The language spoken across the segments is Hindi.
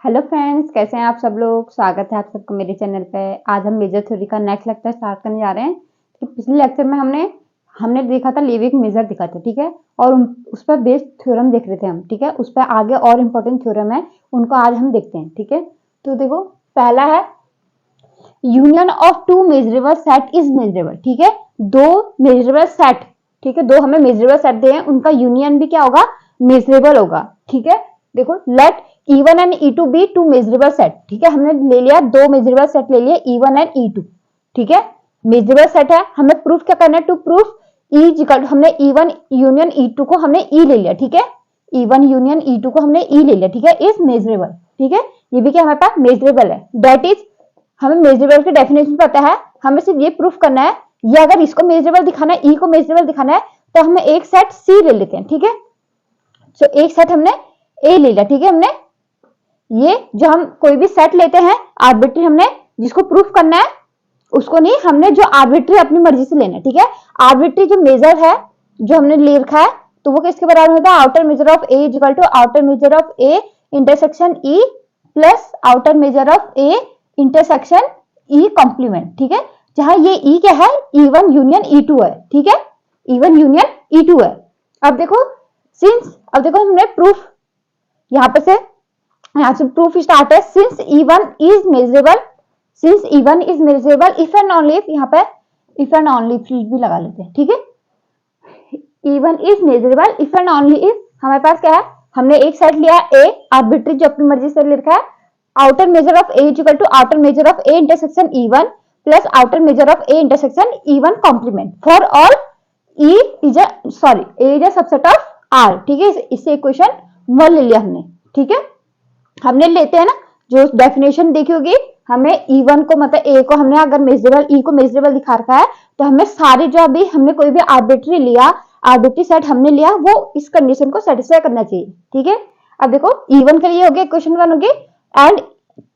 हेलो फ्रेंड्स, कैसे हैं आप सब लोग। स्वागत है आप सबका मेरे चैनल पे। आज हम मेजर थ्योरी का नेक्स्ट लेक्चर स्टार्ट करने जा रहे हैं। कि पिछले लेक्चर में हमने देखा था लेविक मेजर दिखा था, ठीक है, और उस पर बेस्ड थ्योरम देख रहे थे हम, ठीक है। उस पर आगे और इम्पोर्टेंट थ्योरम है, उनको आज हम देखते हैं, ठीक है। तो देखो, पहला है union of two measurable set is measurable, ठीक है। दो मेजरेबल सेट, ठीक है, दो हमें मेजरेबल सेट दिए हैं, उनका यूनियन भी क्या होगा, मेजरेबल होगा, ठीक है। देखो, let E1 and E2 be two measurable set, ठीक है। हमने ले लिया दो मेजरेबल सेट ले लिए E1 एंड E2, ठीक है। मेजरेबल सेट है, हमें प्रूफ क्या करना है, टू प्रूफ हमने E1 यूनियन E2 को हमने E ले लिया, ठीक है। E1 यूनियन E2 को हमने E ले लिया, ठीक है, इज मेजरेबल, ठीक है। ये भी क्या हमारे पास मेजरेबल है, दैट इज हमें मेजरेबल की डेफिनेशन पता है, हमें सिर्फ ये प्रूफ करना है। ये अगर इसको मेजरेबल दिखाना है, E को मेजरेबल दिखाना है, तो हमें एक सेट C ले लेते हैं, ठीक है। सो एक सेट हमने A ले लिया, ठीक है। हमने ये जो हम कोई भी सेट लेते हैं आर्बिट्री, हमने जिसको प्रूफ करना है उसको नहीं, हमने जो आर्बिट्री अपनी मर्जी से लेना है, ठीक है। आर्बिट्री जो मेजर है जो हमने ले रखा है, तो वो किसके बराबर होता है, outer measure of A is equal to outer measure of A intersection E plus outer measure of A intersection E complement, ठीक है। जहां ये ई क्या है, E1 यूनियन E2 है, ठीक है, E1 यूनियन E2 है। अब देखो हमने प्रूफ यहां पर से प्रूफ स्टार्ट है, since E1 is measurable if and only if, यहाँ पे इफ एंड ओनली इफ भी लगा लेते हैं, ठीक है। E1 is measurable if and only if हमारे पास क्या है, हमने एक सेट लिया ए आर्बिट्री जो अपनी मर्जी से लिखा है, outer measure of A equal to outer measure of A intersection E1 plus outer measure of A intersection E1 complement for all A is a subset of R, ठीक है। इससे इक्वेशन 1 ले लिया हमने, ठीक है। हमने लेते हैं ना, जो डेफिनेशन देखी होगी, हमें E1 को मतलब A को हमने अगर मेजरेबल E को मेजरेबल दिखा रखा है, तो हमें सारे जो अभी हमने कोई भी आर्बिट्री सेट हमने लिया, वो इस कंडीशन को सेटिस्फाई करना चाहिए, ठीक है। अब देखो E1 के लिए हो गया, क्वेश्चन 1 हो गई, एंड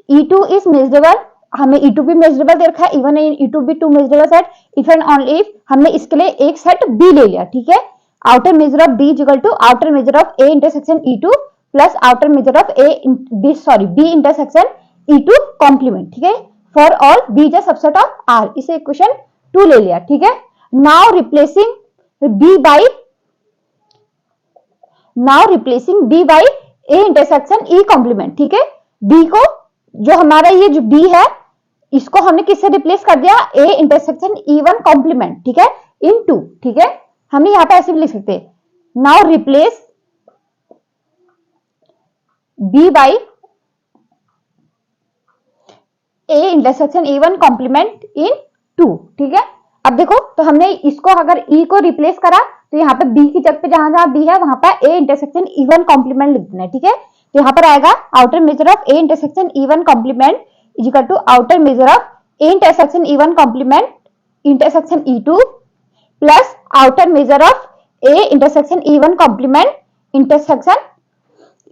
E2 इज मेजरेबल, हमें E2 भी मेजरेबल दे रखा है, E1 एंड E2 भी two measurable set if and only if हमने इसके लिए एक सेट B ले लिया, ठीक है। Outer measure of B equal to outer measure of A intersection E2 plus outer measure of B intersection E2 complement, ठीक है, for all B is a subset of R। इसे इक्वेशन 2 ले लिया, ठीक है। Now replacing B by A intersection E complement, ठीक है। B को जो हमारा ये जो B है, इसको हमने किससे रिप्लेस कर दिया, A इंटरसेक्शन E1 कॉम्प्लीमेंट, ठीक है, इन 2, ठीक है। हमें यहां पे ऐसे भी लिख सकते हैं, now replace B by A intersection E1 complement in 2, ठीक है। अब देखो, तो हमने इसको अगर E को रिप्लेस करा, तो यहाँ पे B की जगह पे जहां B है वहां पर A इंटरसेक्शन E1 कॉम्प्लीमेंट लिख देना है, ठीक है। तो यहाँ पर आएगा outer measure of A intersection E1 complement is equal to outer measure of A intersection E1 complement intersection E2 plus outer measure of A intersection E1 complement intersection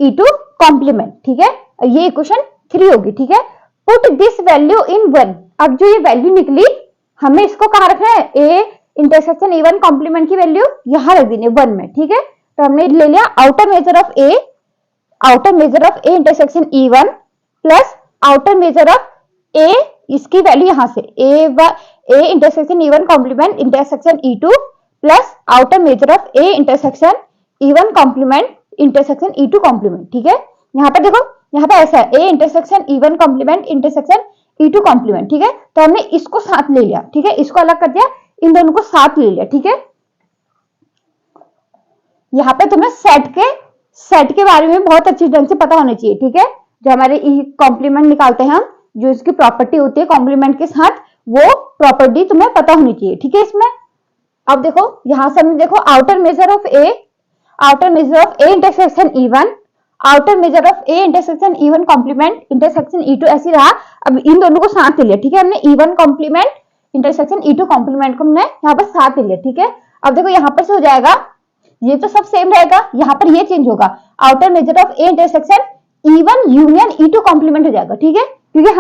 E2 complement, ठीक है। ये इक्वेशन 3 होगी, ठीक है। पुट दिस वैल्यू इन 1, अब जो ये वैल्यू निकली, हमें इसको कहां रखना है, A इंटरसेक्शन E1 कॉम्प्लीमेंट की वैल्यू यहां रख देनी है 1 में, ठीक है। तो हमने ले लिया outer measure of A intersection E1 plus outer measure of A, इसकी वैल्यू यहां से A intersection E1 complement intersection E2 plus outer measure of A intersection E1 complement intersection E2 complement, ठीक है। यहाँ पे देखो, यहाँ पे ऐसा है A intersection E1 complement intersection E2 complement, ठीक है। तो हमने इसको साथ ले लिया, ठीक है, इसको अलग कर दिया, इन दोनों को साथ ले लिया, ठीक है। यहाँ पे तुम्हें सेट के बारे में बहुत अच्छी ढंग से पता होना चाहिए, ठीक है। जो हमारे कॉम्प्लीमेंट निकालते हैं हम, जो इसकी प्रॉपर्टी होती है कॉम्प्लीमेंट के साथ, वो प्रॉपर्टी तुम्हें पता होनी चाहिए, ठीक है। इसमें अब देखो, यहां से हमने देखो outer measure of A intersection E1, outer measure of A intersection E1 complement intersection E2 ऐसी रहा। अब इन दोनों को साथ ले लिया, ठीक है। हमने E1 complement intersection E2 complement को हमने यहाँ पर साथ ले लिया, ठीक है। अब देखो यहाँ पर से हो जाएगा, ये तो सब सेम रहेगा, यहाँ पर ये चेंज होगा, outer measure of A intersection E1 union E2 complement हो जाएगा, ठीक है। क्योंकि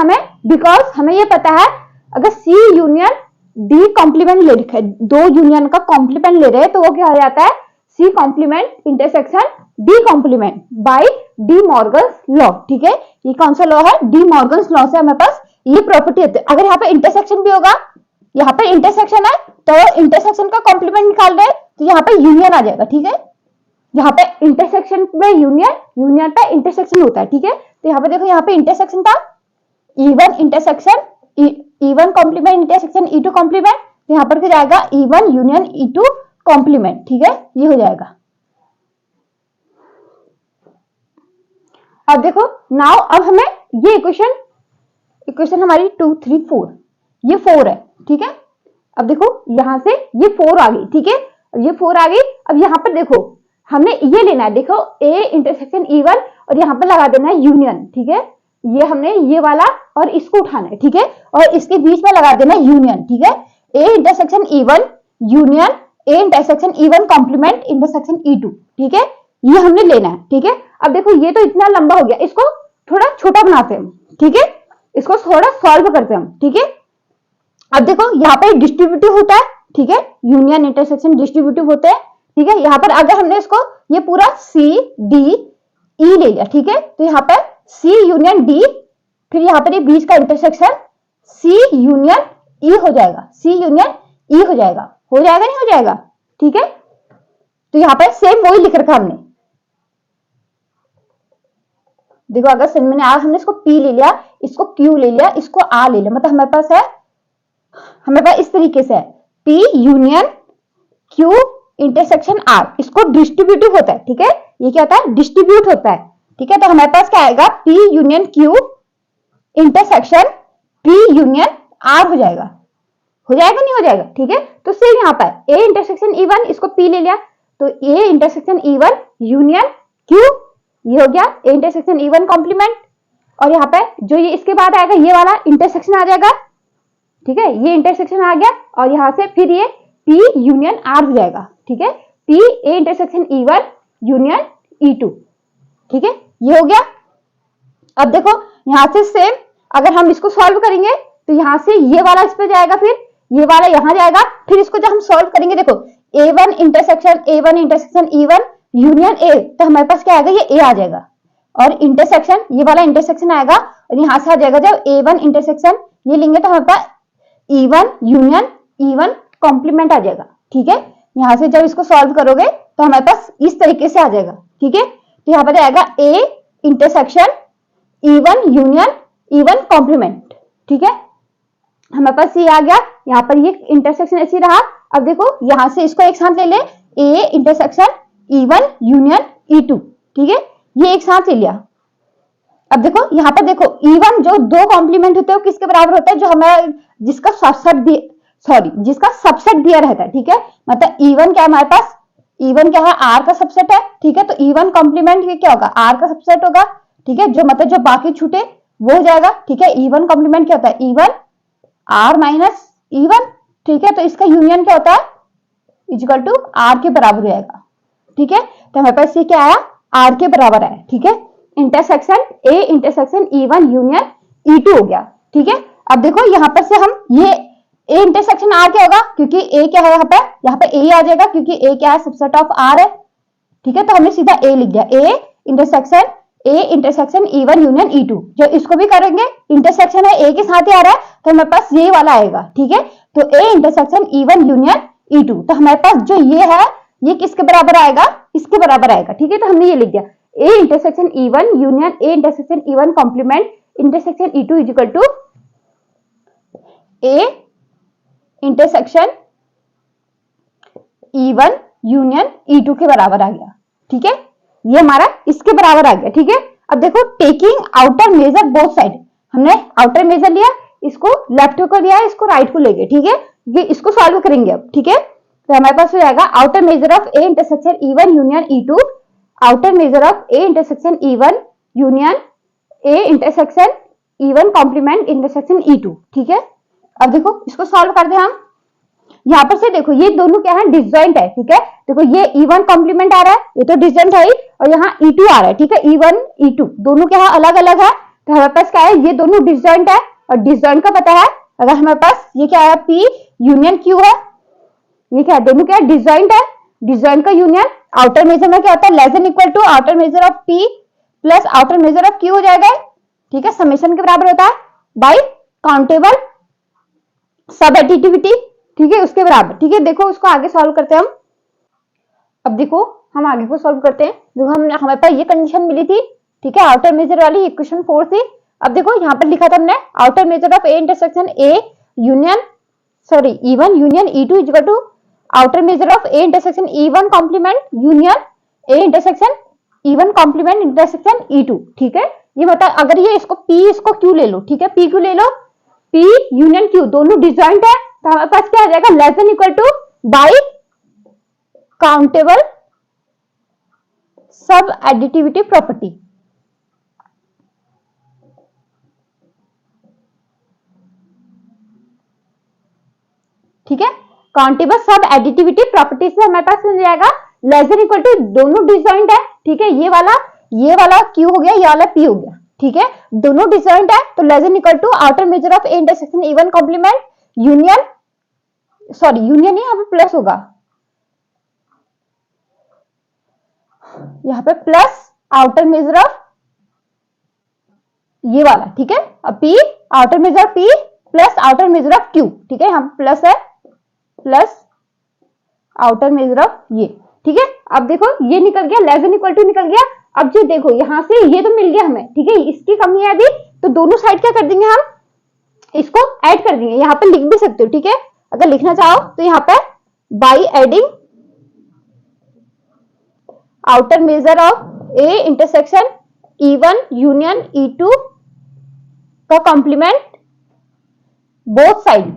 बिकॉज हमें ये पता है, अगर C यूनियन D कॉम्प्लीमेंट ले रखा है, दो यूनियन का कॉम्प्लीमेंट ले रहे हैं, तो वो क्या हो जाता है, C complement intersection D complement by De Morgan law. ठीक है, ये कौन सा लॉ है? डी मॉर्गन लॉ से हमारे पास ये प्रॉपर्टी होती है। अगर यहाँ पे इंटरसेक्शन भी होगा, यहाँ पे इंटरसेक्शन है तो इंटरसेक्शन का कॉम्प्लीमेंट निकाल रहे हैं तो यहाँ पे यूनियन आ जाएगा। ठीक है, यहाँ पे इंटरसेक्शन पे यूनियन, यूनियन पे इंटरसेक्शन होता है। ठीक है, तो यहाँ पे देखो, यहाँ पे इंटरसेक्शन था E1 intersection E1 complement intersection E2 complement, तो यहाँ पर क्या जाएगा? E1 union E2 complement. ठीक है, ये हो जाएगा। अब देखो नाउ, अब हमें ये इक्वेशन हमारी 2 3 4, ये 4 है। ठीक है, अब देखो यहां से ये 4 आ गई। ठीक है, ये 4 आ गई। अब यहाँ पर देखो हमने ये लेना है, देखो A इंटरसेक्शन E1 और यहाँ पर लगा देना है यूनियन। ठीक है, ये हमने ये वाला और इसको उठाना है। ठीक है, और इसके बीच में लगा देना है यूनियन। ठीक है, A intersection E1 union A intersection E1 complement intersection E2। ठीक है, ये हमने लेना है। ठीक है, अब देखो ये तो इतना लंबा हो गया, इसको थोड़ा छोटा बनाते हैं। ठीक है, इसको थोड़ा सॉल्व करते हैं हम। ठीक है, अब देखो यहाँ पे डिस्ट्रीब्यूटिव होता है। ठीक है, यूनियन इंटरसेक्शन डिस्ट्रीब्यूटिव होते हैं। ठीक है, यहाँ पर अगर हमने इसको ये पूरा C D E ले लिया। ठीक है, तो यहाँ पर C यूनियन D, फिर यहाँ पर ये बीच का इंटरसेक्शन C यूनियन E हो जाएगा। C यूनियन E हो जाएगा, नहीं हो जाएगा? ठीक है, तो यहाँ पर सेम वही लिख रखा हमने। देखो अगर समझ में आ, हमने इसको P ले लिया, इसको Q ले लिया, इसको R ले लिया, मतलब हमारे पास है, हमारे पास इस तरीके से है P union Q intersection R, इसको डिस्ट्रीब्यूटिव होता है। ठीक है, ये क्या होता है? डिस्ट्रीब्यूट होता है। ठीक है, तो हमारे पास क्या आएगा? P union Q intersection P union R हो जाएगा। नहीं हो जाएगा? ठीक है, तो सेम यहाँ पर A इंटरसेक्शन E1, इसको P ले लिया, तो A intersection E1 union Q, ये हो गया A इंटरसेक्शन E1 कॉम्प्लीमेंट। और यहाँ पे जो ये इसके बाद आएगा, ये वाला इंटरसेक्शन आ जाएगा। ठीक है, ये इंटरसेक्शन आ गया और यहाँ से फिर ये P यूनियन R हो जाएगा। ठीक है, P A intersection E1 union E2। ठीक है, ये हो गया। अब देखो यहाँ से सेम, अगर हम इसको सॉल्व करेंगे तो यहाँ से ये वाला इस पे जाएगा, फिर ये वाला यहाँ जाएगा, फिर इसको जब हम सॉल्व करेंगे, देखो A1 intersection E1 union A, तो हमारे पास क्या आएगा? ये A आ जाएगा। और इंटरसेक्शन, ये वाला इंटरसेक्शन आएगा और यहाँ से आ जाएगा जब A1 इंटरसेक्शन ये लेंगे तो हमारे पास E1 यूनियन E1 कॉम्प्लीमेंट आ जाएगा। ठीक है, यहाँ से जब इसको सॉल्व करोगे तो हमारे पास इस तरीके से आ जाएगा। ठीक है, तो यहाँ पर आएगा A intersection E1 union E1 complement. ठीक है, हमारे पास ये आ गया, यहाँ पर ये इंटरसेक्शन ऐसे रहा। अब देखो यहाँ से इसको एक साथ ले ले, A intersection E1 union E2। ठीक है, ये एक साथ ले लिया। अब देखो यहाँ पर देखो E1 जो दो कॉम्प्लीमेंट होते हैं वो किसके बराबर होता है? जो हमें जिसका सबसेट दिया रहता है। ठीक है, मतलब E1 क्या है हमारे पास? E1 क्या है? R का सबसेट है। ठीक है, तो E1 कॉम्प्लीमेंट ये क्या होगा? R का सबसेट होगा। ठीक है, जो मतलब जो बाकी छूटे वो हो जाएगा। ठीक है, E1 कॉम्प्लीमेंट क्या होता है? E1 R minus E1। ठीक है, तो इसका यूनियन क्या होता है? इक्वल टू R के बराबर हो जाएगा। ठीक है, तो हमारे पास ये क्या आया? R के बराबर है। ठीक है, intersection A intersection E1 union E2 हो गया। ठीक है, अब देखो यहाँ पर से हम ये A इंटरसेक्शन R क्या होगा? क्योंकि A क्या है यहाँ पे A आ जाएगा, क्योंकि A क्या है? सबसेट ऑफ R है। ठीक है, तो हमने सीधा A लिख दिया। A intersection E1 union E2। जो इसको भी करेंगे, इंटरसेक्शन है A के साथ ही आ रहा है, तो हमारे पास ये वाला आएगा। ठीक है, तो A intersection E1 union E2, तो हमारे पास जो ये है ये किसके बराबर आएगा? इसके बराबर आएगा। ठीक है, तो हमने ये लिख दिया A intersection E1 union A intersection E1 complement intersection E2 is equal to A intersection E1 union E2 के बराबर आ गया। ठीक है, ये हमारा इसके बराबर आ गया। ठीक है, अब देखो taking outer measure both side, हमने आउटर मेजर लिया, इसको लेफ्ट को लिया, इसको राइट को ले गए। ठीक है, ये इसको सॉल्व करेंगे अब। ठीक है, तो हमारे पास हो जाएगा outer measure of A intersection E1 union E2, outer measure of A intersection E1 union A intersection E1 complement intersection E2। ठीक है, अब देखो इसको सॉल्व कर दे हम। यहाँ पर से देखो ये दोनों क्या है? डिसजॉइंट है। ठीक है, देखो ये E1 कॉम्प्लीमेंट आ रहा है, ये तो डिसजॉइंट है ही, और यहाँ E2 आ रहा है। ठीक है, E1 E2 दोनों क्या है? अलग अलग है, तो हमारे पास क्या है? ये दोनों डिसजॉइंट है, और डिसजॉइंट का पता है अगर हमारे पास ये क्या है? P यूनियन Q है, ये क्या है? दोनों क्या है? डिसजॉइंट है, डिसजॉइंट का यूनियन आउटर मेजर में क्या होता है, less than equal to outer measure of P plus outer measure of Q हो जाएगा, ठीक है, समेशन के बराबर होता है बाई काउंटेबल सब एडिटिविटी, ठीक है, उसके बराबर, ठीक है। देखो उसको आगे सॉल्व करते हैं हम। अब देखो हम आगे को सॉल्व करते हैं। देखो हमारे पास ये कंडीशन मिली थी, ठीक है, आउटर मेजर वाली इक्वेशन 4 थी। अब देखो यहाँ पर लिखा था हमने outer measure of A intersection A union E1 union E2 is equal to outer measure of A intersection E1 complement union A intersection E1 complement intersection E2, ठीक है। ये बता अगर ये इसको P इसको Q ले लो, ठीक है, P Q ले लो, P यूनियन Q दोनों डिसजॉइंट है, तो हमारे पास क्या आ जाएगा, less than equal two by countable सब एडिटिविटी प्रॉपर्टी, ठीक है। काउंटेबल सब एडिटिविटी प्रॉपर्टी से हमारे पास मिल जाएगा लेस देन इक्वल टू, दोनों डिसजॉइंट है, ठीक है, ये वाला Q हो गया, ये वाला P हो गया, ठीक है, दोनों डिसजॉइंट है, तो less than equal to outer measure of A intersection E1 complement union, sorry union नहीं, यहाँ पे प्लस होगा, यहाँ पे प्लस आउटर मेजर ऑफ ये वाला, ठीक है, अब P outer measure of P plus outer measure of Q, ठीक है, यहाँ पे प्लस है, प्लस आउटर मेजर ऑफ ये, ठीक है। अब देखो ये निकल गया, लेस देन इक्वल टू निकल गया। अब जो देखो यहां से ये तो मिल गया हमें, ठीक है, इसकी कमी है अभी, तो दोनों साइड क्या कर देंगे हम, इसको ऐड कर देंगे, यहाँ पे लिख भी सकते हो, ठीक है, अगर लिखना चाहो तो यहाँ पे by adding outer measure of A intersection E1 union E2 का कॉम्प्लीमेंट बोथ साइड,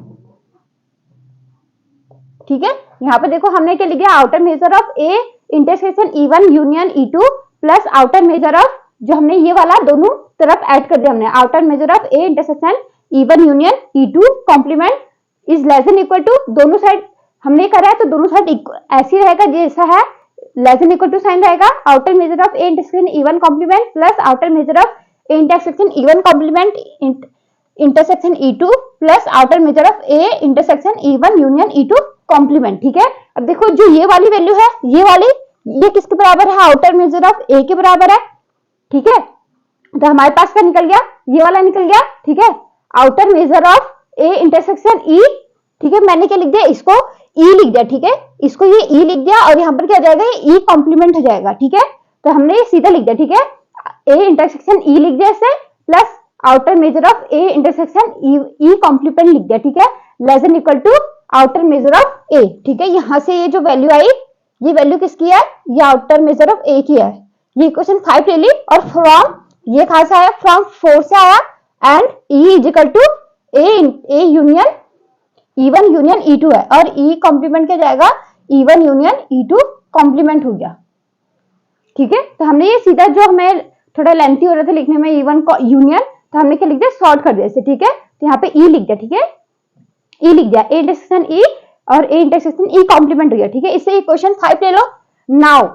ठीक है। यहाँ पे देखो हमने क्या लिख दिया, outer measure of A intersection E1 union E2 plus outer measure of, जो हमने ये वाला दोनों तरफ ऐड कर दिया हमने, outer measure of A intersection E1 union E2 complement is less than equal to, दोनों साइड हमने करा है तो दोनों साइड ऐसे रहेगा जैसा है, less than equal to sign रहेगा, outer measure of A intersection E1 complement plus outer measure of A intersection E1 complement intersection E2 plus outer measure of A intersection E1 union E2 complement, ठीक है। अब देखो जो ये वाली वैल्यू है, ये वाली, ये किसके बराबर है, आउटर मेजर ऑफ ए के बराबर है, ठीक है, तो हमारे पास क्या निकल गया, ये वाला निकल गया, ठीक है, outer measure of A intersection E, ठीक है, मैंने क्या लिख दिया, इसको E लिख दिया, ठीक है, इसको ये E लिख दिया और यहाँ पर क्या जाएगा, ये E कॉम्प्लीमेंट हो जाएगा, ठीक है, तो हमने ये सीधा लिख दिया, ठीक है, ए इंटरसेक्शन E लिख दिया इससे, plus outer measure of A intersection E complement लिख दिया, ठीक है, less than equal to outer measure of A, ठीक है। यहां से ये जो वैल्यू आई, ये वैल्यू किसकी है, ये आउटर मेजर ऑफ ए की है, ये क्वेश्चन 5 ले ली, और फ्रॉम ये कहां से आया, फ्रॉम 4 से आया, and E is equal to A union E1 union E2 है, और E कॉम्प्लीमेंट क्या जाएगा, E1 यूनियन E2 कॉम्प्लीमेंट हो गया, ठीक है। तो हमने ये सीधा, जो हमें थोड़ा लेंथी हो रहा था लिखने में E1 यूनियन, तो हमने क्या लिख दिया, शॉर्ट कर दिया इसे, ठीक है, तो यहाँ पे E लिख दिया, ठीक है, E लिख दिया, ए इंटरसेक्शन E और ए इंटरसेक्शन E कॉम्प्लीमेंट हो गया, ठीक है, इससे ये क्वेश्चन 5 ले लो। नाउ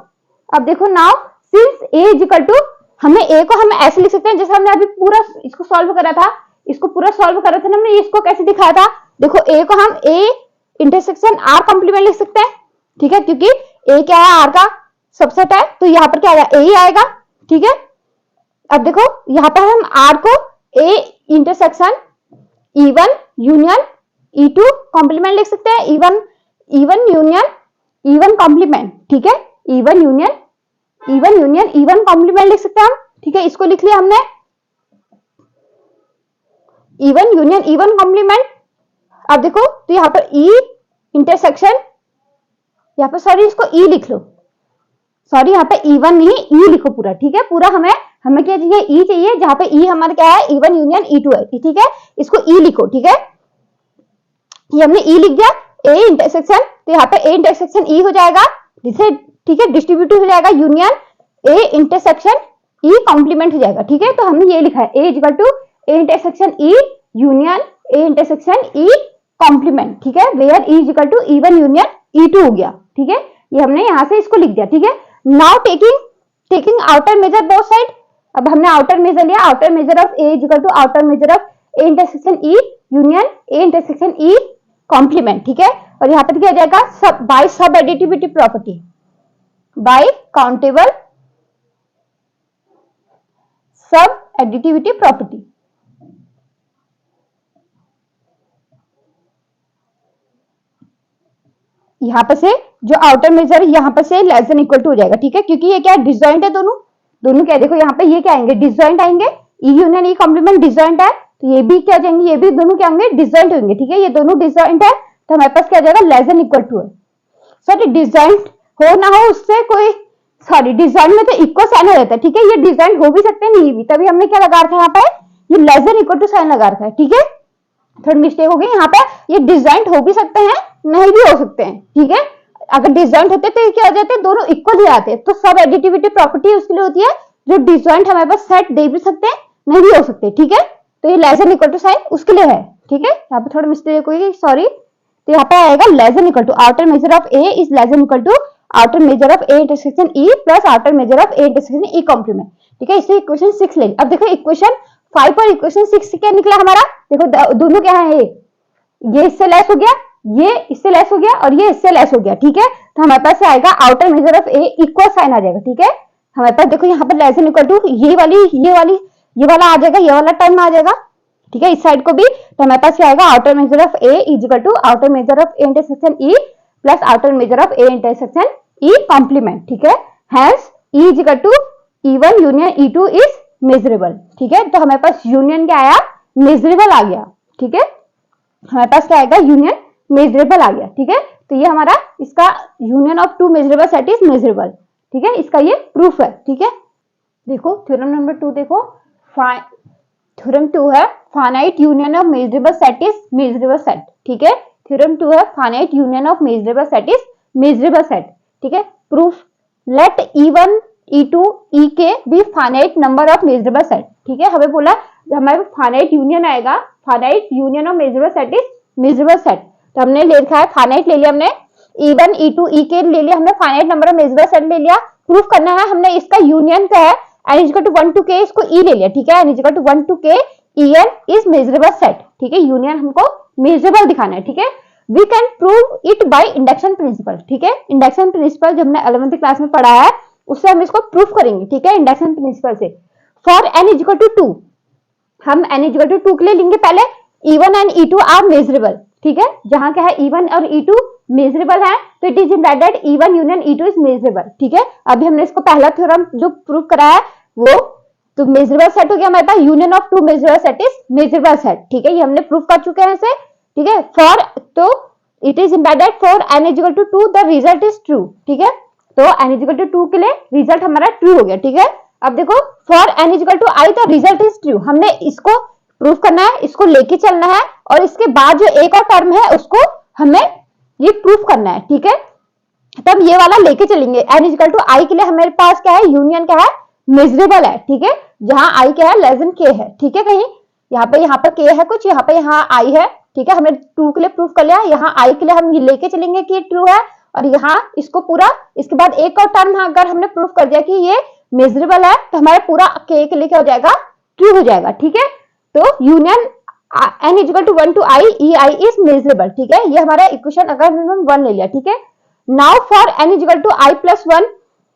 अब देखो, now since A is equal to, हमें ए को हम ऐसे लिख सकते हैं जैसे हमने अभी पूरा इसको सॉल्व करा था, इसको पूरा सॉल्व करा था ना हमने, इसको कैसे दिखाया था, देखो ए को हम ए इंटरसेक्शन आर कॉम्प्लीमेंट लिख सकते हैं, ठीक है, क्योंकि ए क्या है, आर का सबसेट है, तो यहाँ पर क्या आएगा, ए ही आएगा, ठीक है। अब देखो यहाँ पर हम आर को ए intersection E1 union E2 complement लिख सकते हैं, E1 यूनियन E1 कॉम्प्लीमेंट, ठीक है, E1 यूनियन E1 कॉम्प्लीमेंट लिख सकते हैं हम, ठीक है, इसको लिख लिया हमने, E1 यूनियन E1 कॉम्प्लीमेंट। अब देखो तो यहाँ पर E इंटरसेक्शन, यहाँ पर सॉरी इसको E लिख लो, सॉरी यहाँ पे E1 नहीं, E लिखो पूरा, ठीक है, पूरा हमें क्या चाहिए, E चाहिए, जहां पे E हमारा क्या है, E1 यूनियन E2 है, ठीक है, इसको E लिखो, ठीक है, ये हमने E लिख दिया, ए इंटरसेक्शन, तो यहाँ पे ए इंटरसेक्शन E हो जाएगा, जिसे, ठीक है, डिस्ट्रीब्यूटिव हो जाएगा, union A intersection E complement हो जाएगा, ठीक है, तो हमने ये लिखा है, A equal to A intersection E union A intersection E complement, ठीक है, where E equal to E1 union E2 हो गया, ठीक है, ये हमने यहां से इसको लिख दिया, ठीक है। Now taking outer measure both side, अब हमने आउटर मेजर लिया, outer measure of A equal to outer measure of A intersection E union A intersection E complement, ठीक है, और यहाँ पर क्या जाएगा, सब बाय सब एडिटिविटी प्रॉपर्टी, बाय काउंटेबल सब एडिटिविटी प्रॉपर्टी। यहां पर से जो आउटर मेजर यहां पर से लेस देन इक्वल टू हो जाएगा, ठीक है, क्योंकि ये क्या डिसजॉइंट है, दोनों क्या, देखो यहाँ पे ये क्या आएंगे, डिसजॉइंट आएंगे, E union E complement disjoint है, तो ये भी क्या जाएंगे, ये भी दोनों क्या होंगे, डिसजॉइंट होंगे, ठीक है, ये दोनों डिसजॉइंट है, तो हमारे पास क्या आ जाएगा, लेस देन इक्वल टू है। सॉरी डिसजॉइंट हो ना हो उससे कोई, सॉरी डिसजॉइंट में तो इक्वल साइन हो जाता है, ठीक है, ये डिसजॉइंट हो भी सकते हैं, नहीं भी, तभी हमने क्या लगा रखा है यहाँ पे, ये less than equal to sign लगा रखा है, ठीक है, थोड़ी मिस्टेक हो गई यहाँ पे, ये डिसजॉइंट हो भी सकते हैं, नहीं भी हो सकते हैं, ठीक है, अगर डिसजॉइंट होते तो क्या हो जाते, दोनों इक्वल ही आते, तो सब एडिटिविटी प्रॉपर्टी उसके लिए होती है, जो डिसजॉइंट हमारे पास सेट दे भी सकते हैं, नहीं भी हो सकते, ठीक है, तो ये less than equal to sign उसके लिए है, ठीक है, यहाँ पे थोड़ा मिस्टेक हुई, सॉरी, तो यहाँ पे आएगा less than equal to outer measure of A is less than equal to outer measure of A intersection E plus outer measure of A intersection E complement, ठीक है, इससे इक्वेशन 6 ले। अब देखो इक्वेशन 5 और इक्वेशन 6 क्या निकला हमारा, देखो दोनों क्या है, ये इससे लेस हो गया, ये इससे लेस हो गया और ये इससे लेस हो गया, ठीक है, तो हमारे पास आएगा outer measure of A equal sign आ जाएगा, ठीक है, हमारे पास देखो यहाँ पर लेस देन इक्वल टू ये वाला आ जाएगा, ये वाला टर्म आ जाएगा, ठीक है, इस साइड को भी, तो हमारे पास क्या आएगा, outer measure of A is equal to outer measure of A intersection E plus outer measure of A intersection E complement, ठीक है, hence E is equal to E1 union E2 is measurable, ठीक है, तो हमारे पास यूनियन क्या आया, मेजरेबल आ गया, ठीक है, हमारे पास क्या आएगा, यूनियन मेजरेबल आ गया, ठीक है, तो ये हमारा इसका union of two measurable set is measurable, ठीक है, इसका ये प्रूफ है, ठीक है, देखो थ्योरम नंबर 2 देखो, थ्योरम 2 है finite union of measurable set is measurable set, ठीक है, थ्योरम 2 है finite union of measurable set is measurable set, ठीक है, proof late E1 E2 EK be finite number of measurable set, ठीक है, हमें बोला हमारे फाइनाइट यूनियन आएगा, finite union of measurable set is measurable set, तो हमने ले रखा है फाइनाइट ले लिया हमने, E1 E2 EK ले लिया हमने, finite number of measurable set ले लिया, प्रूफ करना है हमने इसका यूनियन क्या है, n is equal to 1 to k, इसको e ले लिया, ठीक है, n is equal to 1 to k en is measurable set, ठीक है, यूनियन हमको मेजरेबल दिखाना है, ठीक है, we can prove it by induction principle, ठीक है, इंडक्शन प्रिंसिपल जब हमने 11th क्लास में पढ़ा है उससे हम इसको प्रूफ करेंगे, ठीक है, इंडक्शन प्रिंसिपल से, for n is equal to 2, हम n is equal to 2 के लिए लेंगे पहले E1 and E2 are measurable, ठीक है, जहां क्या है E1 और E2 मेजरेबल है, तो it is implied that E1 union E2 is measurable, ठीक है, अभी हमने इसको पहला थ्योरम जो प्रूफ करा है वो तो मेजरेबल सेट हो गया हमारे पास, union of two measurable set is measurable set, ठीक है, ये हमने प्रूफ कर चुके हैं इसे, ठीक है, फॉर तो it is implied that for n is equal to 2 the result is true, ठीक है, तो n इज इक्वल टू 2 के लिए रिजल्ट हमारा ट्रू हो गया, ठीक है, अब देखो for n is equal to i the result is true, हमने इसको प्रूफ करना है, इसको लेके चलना है, और इसके बाद जो एक और टर्म है उसको हमें ये प्रूफ करना है, ठीक है, तब ये वाला लेके चलेंगे, n इक्वल टू i के लिए हमारे पास क्या है, यूनियन क्या है, मेजरेबल है, ठीक है, जहां i क्या है, लेस देन k है, ठीक है, कहीं यहाँ पे k है कुछ, यहाँ पे i है, ठीक है, हमने 2 के लिए प्रूफ कर लिया, यहाँ i के लिए हम ये लेके चलेंगे कि ये ट्रू है, और यहाँ इसको पूरा, इसके बाद एक और टर्म अगर हमने प्रूफ कर दिया कि ये मेजरेबल है, तो हमारे पूरा k के लिए क्या हो जाएगा, ट्रू हो जाएगा, ठीक है, तो union n is equal to 1 to i e i is measurable, ठीक है, ये हमारा इक्वेशन अगर हमने 1 ले लिया, ठीक है, now for n is equal to i plus 1,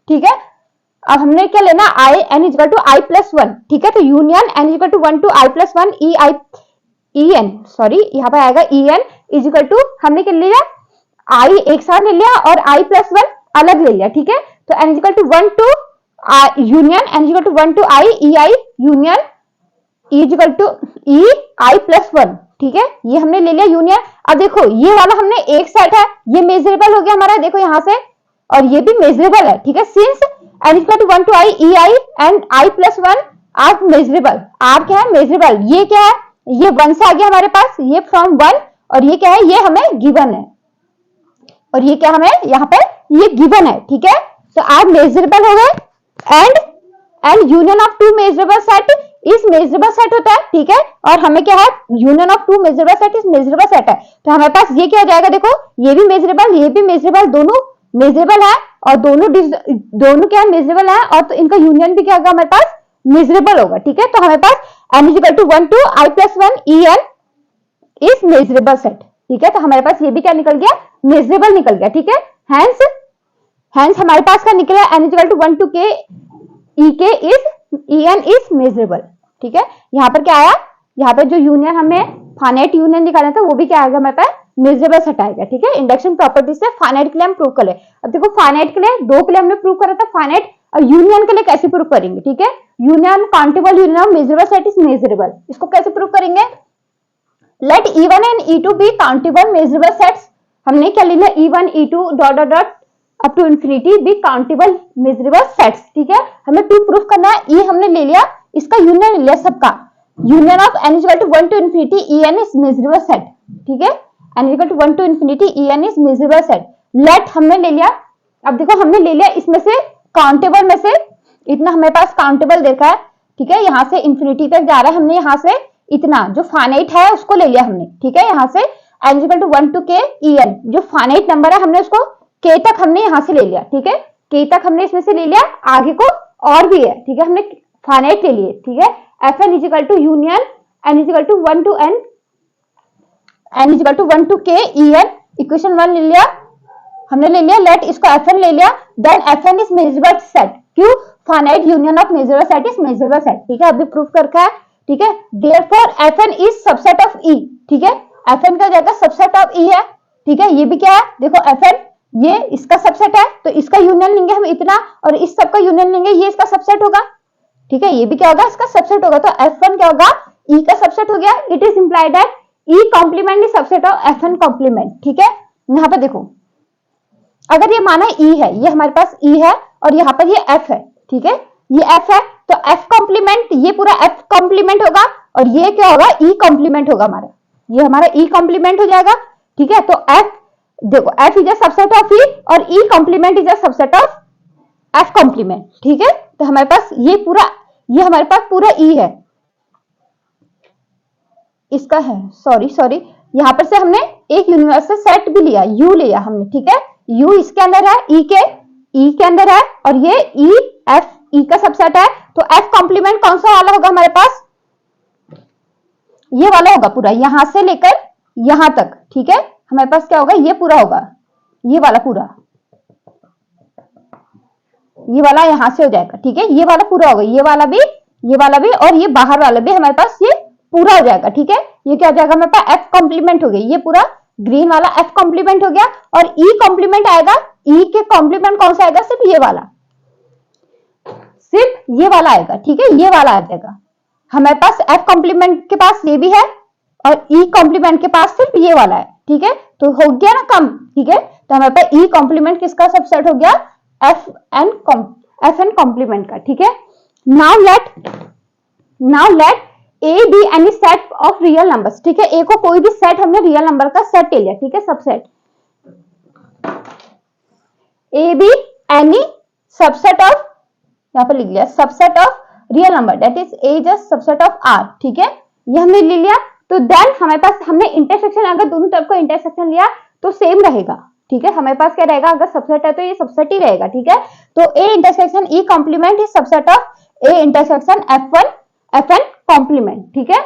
ठीक है, अब हमने क्या लेना, i n is equal to i plus 1, ठीक है, तो union n is equal to 1 to i plus 1 e i e n, sorry यहाँ पे आएगा e n is equal to, हमने क्या लिया, i एक साथ ले लिया और i प्लस 1 अलग ले लिया, ठीक है, तो n is equal to 1 to union n is equal to 1 to i e i union e is equal to e i plus 1, ठीक है, ये हमने ले लिया यूनियन, अब देखो ये वाला हमने एक सेट है, ये मेजरेबल हो गया हमारा, देखो यहाँ से, और ये भी मेजरेबल है, ठीक है, since n is equal to 1 to i e i and i plus 1 are measurable, are क्या है, मेजरेबल, ये क्या है, ये 1 से आ गया हमारे पास, ये फ्रॉम 1, और ये क्या है, ये हमें गिवन है, और ये क्या हमें यहाँ पर ये गिवन है, ठीक है, तो आर मेजरेबल हो गए, and union of two measurable set is measurable set होता है, ठीक है, और हमें क्या है, union of two measurable set is measurable set है, तो हमारे पास ये क्या हो जाएगा, देखो ये भी मेजरेबल दोनों मेजरेबल है, और दोनों क्या है, मेजरेबल है, और तो इनका यूनियन भी क्या होगा हमारे पास, मेजरेबल होगा, ठीक है, तो हमारे पास n is equal to 1 to i plus 1 e n is measurable set, ठीक है, तो हमारे पास ये भी क्या निकल गया, मेजरेबल निकल गया, ठीक है, हेंस हेंस हमारे पास क्या निकला, n equal to 1 to k e k is en is measurable. ठीक है, यहाँ पर क्या आया, यहाँ पर जो यूनियन हमें फाइनाइट यूनियन निकालना था वो भी क्या आएगा हमारे पास, मेजरेबल सेट आएगा। ठीक है, इंडक्शन प्रॉपर्टी से फाइनाइट के लिए हम प्रूव कर ले। अब देखो फाइनाइट के लिए दो के लिए हमने प्रूव करा था फाइनाइट, और यूनियन के लिए कैसे प्रूव करेंगे। ठीक है, union countable union of measurable set is measurable, इसको कैसे प्रूव करेंगे, let E1 and E2 be countable measurable sets. हमने क्या ले लिया, E1 E2 dot dot dot up to infinity be countable measurable sets. ठीक है, हमें टू प्रूफ करना है, ये हमने ले लिया, इसका यूनियन ले लिया सबका, union of n equal to 1 to infinity En is measurable set. ठीक है, n equal to 1 to infinity En is measurable set, let हमने ले लिया। अब देखो हमने ले लिया इसमें से काउंटेबल में से इतना हमारे पास काउंटेबल देखा है। ठीक है, यहाँ से इंफिनिटी तक जा रहा है, हमने यहाँ से इतना जो फाइनाइट है उसको ले लिया हमने। ठीक है, यहाँ से n equal to 1 to k En जो फाइनाइट नंबर है हमने उसको k तक हमने यहाँ से ले लिया। ठीक है, k तक हमने इसमें से ले लिया, आगे को और भी है। ठीक है, हमने फाइनाइट ले लिए। ठीक है, Fn is equal to union n is equal to 1 to n is equal to 1 to k En, equation 1 ले लिया हमने, ले लिया, लेट इसको Fn ले लिया, then Fn is measurable set. क्यों, finite union of measurable set is measurable set. ठीक है, अभी प्रूफ करके है। ठीक है, therefore Fn is subset of E। ठीक है, Fn का जगह सबसेट ऑफ E है। ठीक है, ये भी क्या है, देखो Fn ये इसका सबसेट है, तो इसका यूनियन लेंगे हम इतना, और इस सब का यूनियन लेंगे, ये इसका सबसेट होगा। ठीक है, ये भी क्या होगा, इसका सबसेट होगा, तो F1 क्या होगा, E का सबसेट हो गया। It is implied that E complement is subset of Fn complement. ठीक है, यहाँ पर देखो अगर ये माना E है, ये हमारे पास E है, और यहाँ पर ये F है। ठीक है, ये F है, तो F कॉम्प्लीमेंट, ये पूरा F कॉम्प्लीमेंट होगा, और ये क्या होगा, E कॉम्प्लीमेंट होगा हमारा, ये हमारा E कॉम्प्लीमेंट हो जाएगा। ठीक है, तो F देखो F is a subset of E और E complement is a subset of F complement. ठीक है, तो हमारे पास ये पूरा, ये हमारे पास पूरा E है, इसका है, सॉरी यहाँ पर से हमने एक यूनिवर्सल सेट भी लिया, U लिया हमने। ठीक है, U इसके अंदर है, E के अंदर है, और ये E F E का सबसेट है, तो F कॉम्प्लीमेंट कौन सा वाला होगा हमारे पास, ये वाला होगा पूरा, यहां से लेकर यहां तक। ठीक है, हमारे पास क्या होगा, ये पूरा होगा, ये वाला पूरा, ये वाला यहां से हो जाएगा। ठीक है, ये वाला पूरा होगा, ये वाला भी, और ये बाहर वाला भी हमारे पास ये पूरा हो जाएगा। ठीक है, ये क्या हो जाएगा हमारे पास, F कॉम्प्लीमेंट हो गई, ये पूरा ग्रीन वाला F कॉम्प्लीमेंट हो गया, और E कॉम्प्लीमेंट आएगा, E के कॉम्प्लीमेंट कौन सा आएगा, सिर्फ ये वाला, सिर्फ ये वाला आएगा। ठीक है, ये वाला आ जाएगा हमारे पास, F कॉम्प्लीमेंट के पास ये भी है, और E कॉम्प्लीमेंट के पास सिर्फ ये वाला है। ठीक है, तो हो गया ना कम। ठीक है, तो हमारे पास E कॉम्प्लीमेंट किसका सबसेट हो गया, Fn कॉम्प्लीमेंट का। ठीक है, now let A be any set of real numbers. ठीक है, A को कोई भी सेट, हमने रियल नंबर का सेट ले लिया। ठीक है, subset A be any subset of, यहाँ पर लिख लिया subset of real number, that is A just subset of R। ठीक है, ये हमने ले लिया, तो देन हमारे पास हमने इंटरसेक्शन, अगर दोनों तरफ को इंटरसेक्शन लिया तो सेम रहेगा। ठीक है, हमारे पास क्या रहेगा, अगर सबसेट है तो ये सबसेट ही रहेगा। ठीक है, तो A intersection E complement is subset of A intersection Fn complement. ठीक है,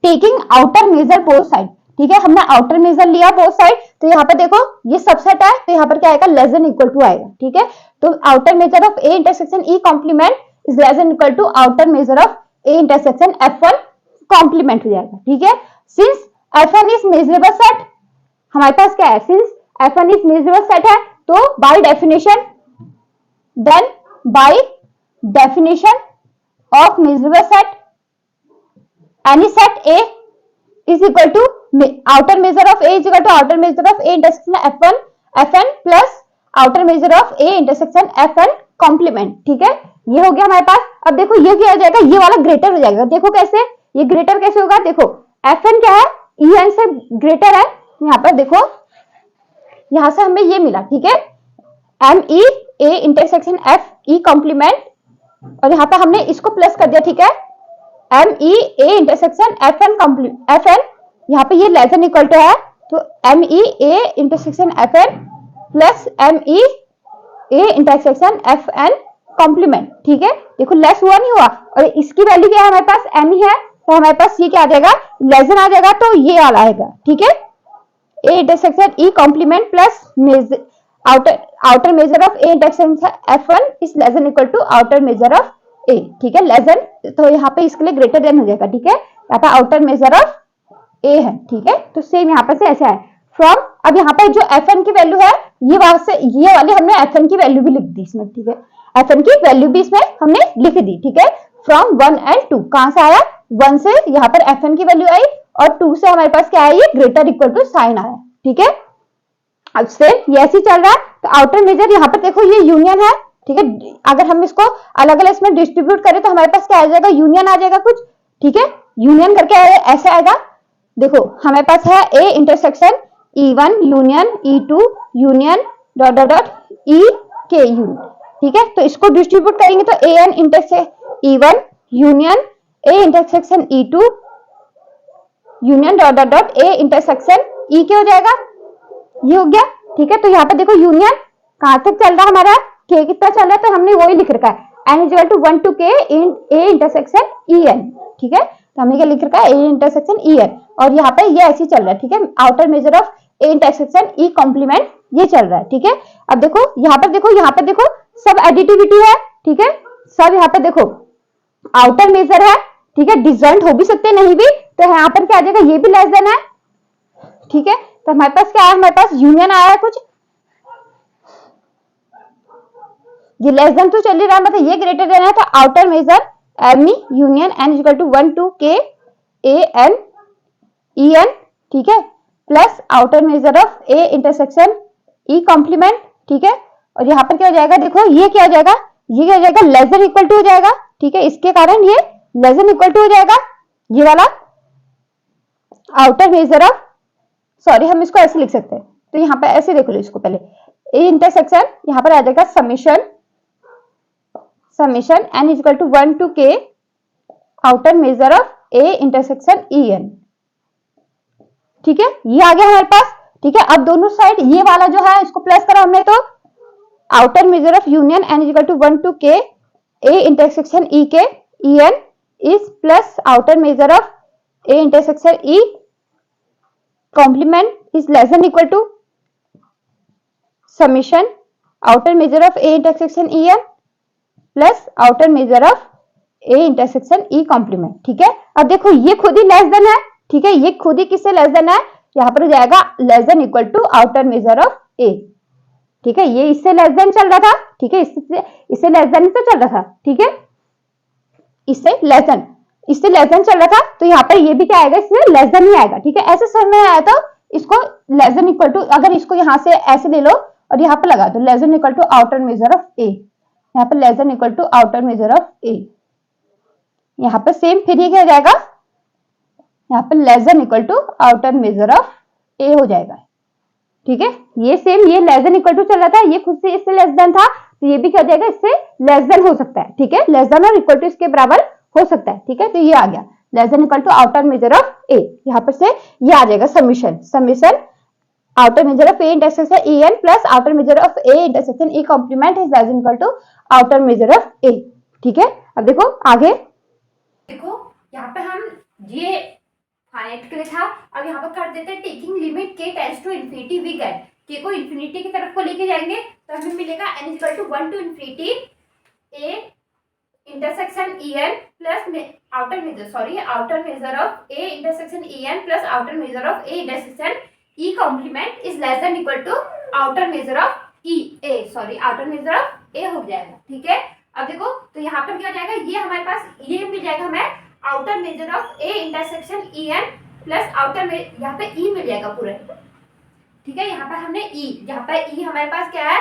taking outer measure both side. ठीक है, हमने आउटर मेजर लिया बोथ साइड, तो यहाँ पर देखो ये सबसेट है, तो यहाँ पर क्या आएगा, लेस देन इक्वल टू आएगा। ठीक है, तो outer measure of A intersection E complement is less than equal to outer measure of A intersection F1 complement हो जाएगा। ठीक है, since Fn is measurable set, हमारे पास क्या है, since Fn is measurable set है, तो by definition of measurable set, any set A is equal to outer measure of A is equal to outer measure of A intersection Fn plus outer measure of A intersection Fn complement। ठीक है, ये हो गया हमारे पास। अब देखो ये क्या हो जाएगा, ये वाला ग्रेटर हो जाएगा। देखो कैसे, ये ग्रेटर कैसे होगा, देखो Fn क्या है, En से ग्रेटर है, यहाँ पर देखो, यहां से हमें ये मिला। ठीक है, Me A intersection F E complement, और यहाँ पर हमने इसको प्लस कर दिया। ठीक है, Me A इंटरसेक्शन Fn, यहाँ पे ये लेस देन इक्वल टू है, तो Me A intersection Fn plus Me A intersection Fn complement. ठीक है, देखो लेस हुआ नहीं हुआ, और इसकी वैल्यू क्या है हमारे पास, M ही है, तो हमारे पास ये क्या आ जाएगा, लेस देन आ जाएगा, तो ये वाला आएगा। ठीक है, A intersection E complement plus outer measure of A intersection F1 is less than equal to outer measure of A, ठीक है, लेस देन, तो यहाँ पे इसके लिए ग्रेटर देन हो जाएगा, ठीक है, यहाँ पे आउटर मेजर ऑफ ए है, ठीक है, तो सेम यहाँ पर से ऐसा है फ्रॉम, अब यहाँ पे जो Fn की वैल्यू है ये वहां से ये वाली हमने Fn की वैल्यू भी लिख दी इसमें, ठीक है, Fn की वैल्यू भी इसमें हमने लिख दी, ठीक है, फ्रॉम 1 एंड 2, कहां से आया 1 से यहाँ पर Fn की वैल्यू आई और 2 से हमारे पास क्या है, ये ग्रेटर इक्वल टू साइन आया, ठीक है। अब से ये ऐसे चल रहा है, तो आउटर मेजर यहाँ पर देखो ये यूनियन है, ठीक है, अगर हम इसको अलग अलग इसमें डिस्ट्रीब्यूट करें तो हमारे पास क्या आ जाएगा, यूनियन आ जाएगा कुछ, ठीक है, यूनियन करके ऐसे आएगा, देखो हमारे पास है A intersection E1 union E2 union dot dot dot E के यूनियन, ठीक है, तो इसको डिस्ट्रीब्यूट करेंगे तो AN intersection E1 union A intersection E2 union dot dot dot A intersection E के हो जाएगा, ये हो गया, ठीक है, तो यहाँ पे देखो यूनियन कहां तक चल रहा है हमारा, के कितना चल रहा है, तो हमने वही लिख रखा है n equal to 1 to k in A intersection En, ठीक है, तो हमने क्या लिख रखा है, ए इंटरसेक्शन En, और यहाँ पे ये ऐसे चल रहा है, ठीक है, outer measure of A intersection E complement ये चल रहा है, ठीक है। अब देखो यहाँ पर देखो सब एडिटिविटी है, ठीक है, सब यहाँ पे देखो आउटर मेजर है, ठीक है, डिसजॉइंट हो भी सकते नहीं भी, तो यहाँ पर क्या आ जाएगा, ये भी लेस देन है, ठीक है, तो हमारे पास क्या है, हमारे पास यूनियन आया है कुछ, ये लेस देन तो चल ही रहा है, मतलब ये ग्रेटर देन है, तो outer measure M union n equal to 1 to k a n E n, ठीक है, plus outer measure of A intersection E complement, ठीक है, और यहाँ पर क्या हो जाएगा, देखो ये क्या हो जाएगा, ये क्या हो जाएगा, लेस देन इक्वल टू हो जाएगा, ठीक है, इसके कारण ये लेस देन इक्वल टू हो जाएगा, ये वाला आउटर मेजर ऑफ, सॉरी हम इसको ऐसे लिख सकते हैं, तो यहाँ पे ऐसे देख लो इसको, पहले ए इंटरसेक्शन यहाँ पर आ जाएगा summation n is equal to 1 to k outer measure of A intersection En, ठीक है, ये आ गया हमारे पास, ठीक है, अब दोनों साइड ये वाला जो है इसको प्लस करा हमने, तो outer measure of union n is equal to 1 to k A intersection E के En is plus outer measure of A intersection E complement is less than equal to summation outer measure of A intersection En plus outer measure of A intersection E complement, ठीक है। अब देखो ये खुद ही लेस देन है, ठीक है, ये खुद ही किससे लेस देन है, यहाँ पर हो जाएगा less than equal to outer measure of A, ठीक है, ये इससे लेस देन चल रहा था, ठीक है, इससे लेस देन तो चल रहा था, ठीक है, इससे लेस देन चल रहा था, तो यहाँ पर ये भी क्या आएगा, इससे लेस देन ही आएगा, ठीक है, ऐसे समझ में आया तो इसको लेस देन इक्वल टू, अगर इसको यहाँ से ऐसे ले लो और यहाँ पर लगा दो less than equal to outer measure of A, यहाँ पर less than equal to outer measure of A, यहाँ पर सेम, फिर ये क्या हो जाएगा, यहाँ पर less than equal to outer measure of A हो जाएगा, ठीक है, ये सेम, ये लेस देन इक्वल टू चल रहा था, ये खुद से इससे लेस देन था, तो ये भी क्या हो जाएगा, इससे लेस देन हो सकता है, ठीक है, लेस देन और इक्वल टू इसके बराबर हो सकता है, ठीक है, तो ये आ गया less than equal to outer measure of A, यहाँ पर से ये आ जाएगा summation outer measure of A intersection En plus outer measure of A intersection E complement is less than equal to outer measure of A, ठीक है। अब देखो आगे, देखो यहाँ पे हम ये फाइनाइट के लिए था, अब यहाँ पर कर देते हैं taking limit k tends to infinity, we get k को इन्फिनिटी की तरफ को लेके जाएंगे तो हमें मिलेगा n equal to 1 to infinity a intersection En plus outer measure of a intersection En plus outer measure of a intersection E complement is less than equal to outer measure of outer measure of a हो जाएगा, ठीक है। अब देखो तो यहाँ पर क्या हो जाएगा, ये हमारे पास ये मिल जाएगा हमें outer measure of a intersection En plus outer में यहाँ पे E मिल जाएगा पूरे, ठीक है, यहाँ पर हमने यहाँ पर E हमारे पास क्या है,